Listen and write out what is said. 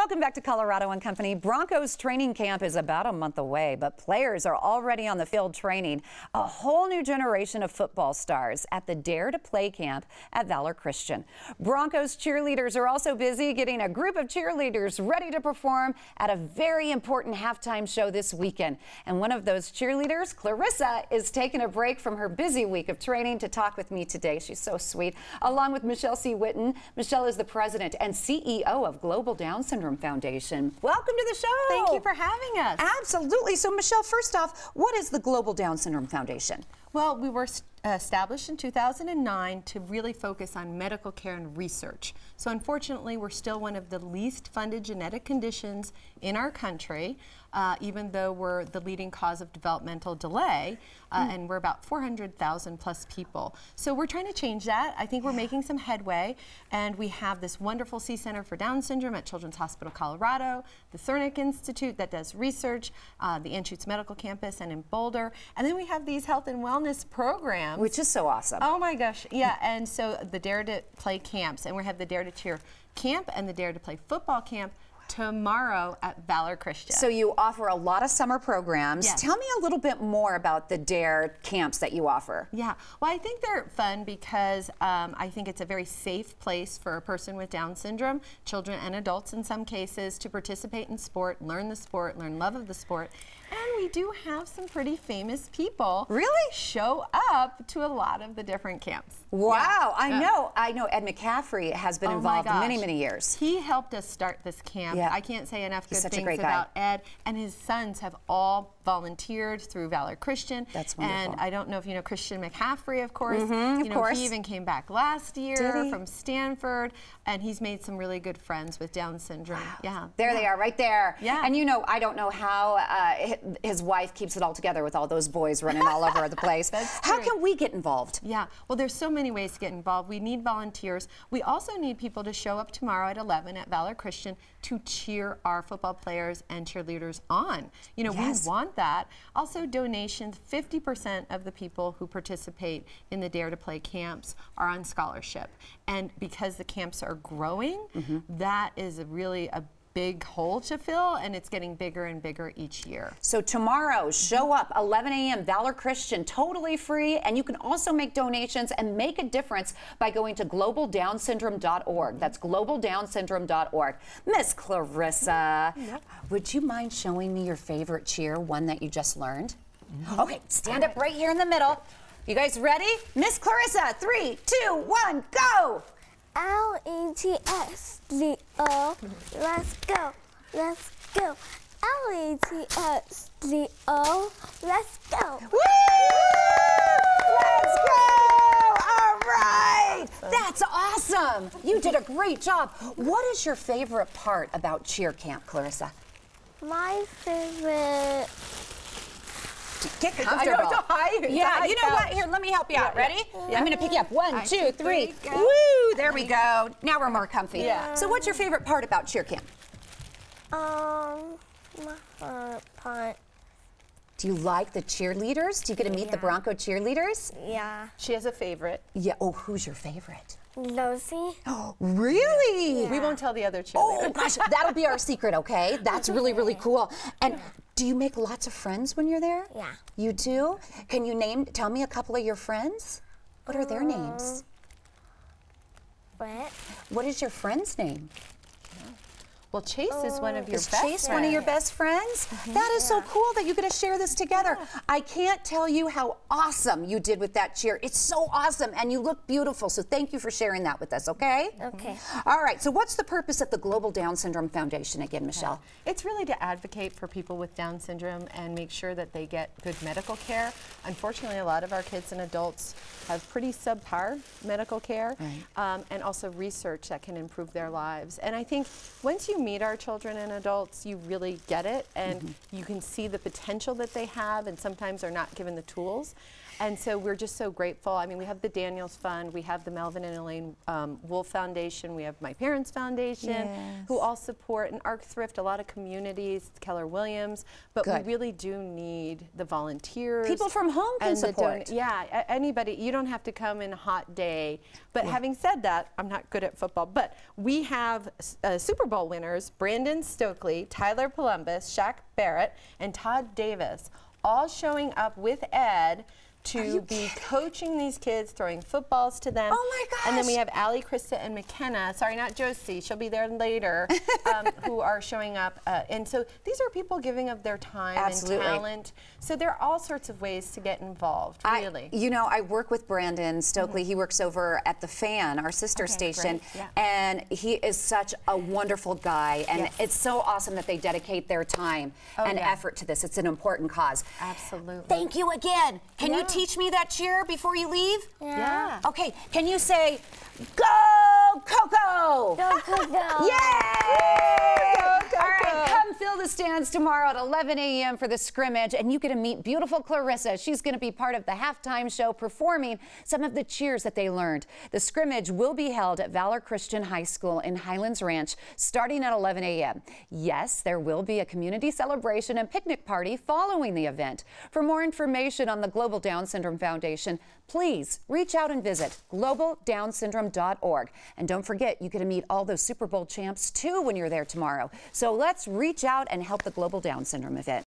Welcome back to Colorado and Company. Broncos training camp is about a month away, but players are already on the field training. A whole new generation of football stars at the Dare to Play camp at Valor Christian. Broncos cheerleaders are also busy getting a group of cheerleaders ready to perform at a very important halftime show this weekend. And one of those cheerleaders, Clarissa, is taking a break from her busy week of training to talk with me today. She's so sweet. Along with Michelle C. Witten. Michelle is the president and CEO of Global Down Syndrome Foundation. Welcome to the show. Thank you for having us. Absolutely. So, Michelle, first off, what is the Global Down Syndrome Foundation? Well, we were established in 2009 to really focus on medical care and research. So unfortunately, we're still one of the least funded genetic conditions in our country, even though we're the leading cause of developmental delay, and we're about 400,000 plus people. So we're trying to change that. I think we're making some headway, and we have this wonderful C Center for Down Syndrome at Children's Hospital Colorado, the Cernic Institute that does research, the Anschutz Medical Campus, and in Boulder. And then we have these health and wellness programs. Which is so awesome. Oh my gosh, yeah, and so the Dare to Play camps, and we have the Dare to Cheer camp and the Dare to Play football camp tomorrow at Valor Christian. So you offer a lot of summer programs. Yes. Tell me a little bit more about the Dare camps that you offer. Yeah, well, I think they're fun because I think it's a very safe place for a person with Down syndrome, children and adults in some cases, to participate in sport, learn love of the sport. And we do have some pretty famous people show up to a lot of the different camps. Wow, yeah. I know Ed McCaffrey has been involved many, many years. He helped us start this camp. Yeah. I can't say enough good things guy. about Ed, and his sons have all volunteered through Valor Christian. That's wonderful. And I don't know if you know Christian McCaffrey, of course. Of course. He even came back last year from Stanford, and he's made some really good friends with Down syndrome. Wow. Yeah. There they are, right there. Yeah. And you know, I don't know how his wife keeps it all together with all those boys running all over the place. How can we get involved? Yeah, well, there's so many ways to get involved. We need volunteers. We also need people to show up tomorrow at 11 at Valor Christian to cheer our football players and cheerleaders on. You know, we want that. Also, donations, 50% of the people who participate in the Dare to Play camps are on scholarship. And because the camps are growing, that is really a big hole to fill, and it's getting bigger and bigger each year. So tomorrow, show up, 11 a.m., Valor Christian, totally free, and you can also make donations and make a difference by going to globaldownsyndrome.org. That's globaldownsyndrome.org. Miss Clarissa, would you mind showing me your favorite cheer, one that you just learned? Okay, stand up right here in the middle. You guys ready? Miss Clarissa, 3, 2, 1, go! L-E-T-S-D-O, let's go, let's go. L-E-T-S-D-O, let's go. Woo! Let's go! All right! That's awesome! You did a great job. What is your favorite part about cheer camp, Clarissa? My favorite... Get comfortable. Yeah, you know what? Here, let me help you out. Ready? I'm going to pick you up. 1, 2, 3. Woo! There we go. Now we're more comfy. Yeah. So what's your favorite part about cheer camp? My favorite part... Do you like the cheerleaders? Do you get to meet the Bronco cheerleaders? Yeah. She has a favorite. Yeah. Oh, who's your favorite? Lucy. Oh, really? Yeah. We won't tell the other cheerleaders. Oh, gosh. That'll be our secret, okay? That's really, really cool. And do you make lots of friends when you're there? Yeah. You do? Can you tell me a couple of your friends? What are their names? What? What is your friend's name? Well, Chase is one of your best friends. Chase one of your best friends? That is so cool that you get to share this together. I can't tell you how awesome you did with that cheer. It's so awesome, and you look beautiful, so thank you for sharing that with us, okay? Okay. All right, so what's the purpose of the Global Down Syndrome Foundation again, Michelle? It's really to advocate for people with Down syndrome and make sure that they get good medical care. Unfortunately, a lot of our kids and adults have pretty subpar medical care, and also research that can improve their lives. And I think once you meet our children and adults, you really get it, and you can see the potential that they have, and sometimes are not given the tools. And so we're just so grateful. I mean, we have the Daniels Fund, we have the Melvin and Elaine Wolf Foundation, we have My Parents Foundation, who all support, and Arc Thrift, a lot of communities, Keller Williams, but we really do need the volunteers. People from home can support. Yeah, anybody. You don't have to come in a hot day. But having said that, I'm not good at football, but we have Super Bowl winners, Brandon Stokely, Tyler Columbus, Shaq Barrett, and Todd Davis, all showing up with Ed to be coaching these kids, throwing footballs to them. Oh my gosh. And then we have Allie, Krista, and McKenna, sorry, not Josie, she'll be there later, who are showing up. And so these are people giving of their time and talent. So there are all sorts of ways to get involved, really. You know, I work with Brandon Stokely. He works over at The Fan, our sister station, and he is such a wonderful guy. And it's so awesome that they dedicate their time and effort to this. It's an important cause. Absolutely. Thank you again. Can you teach me that cheer before you leave? Yeah. Okay, can you say, go Coco? Go, Coco. Yay! All right, come fill the stands tomorrow at 11 a.m. for the scrimmage, and you get to meet beautiful Clarissa. She's going to be part of the halftime show, performing some of the cheers that they learned. The scrimmage will be held at Valor Christian High School in Highlands Ranch, starting at 11 a.m. Yes, there will be a community celebration and picnic party following the event. For more information on the Global Down Syndrome Foundation, please reach out and visit globaldownsyndrome.org. And don't forget, you get to meet all those Super Bowl champs too when you're there tomorrow. So let's reach out and help the Global Down Syndrome event.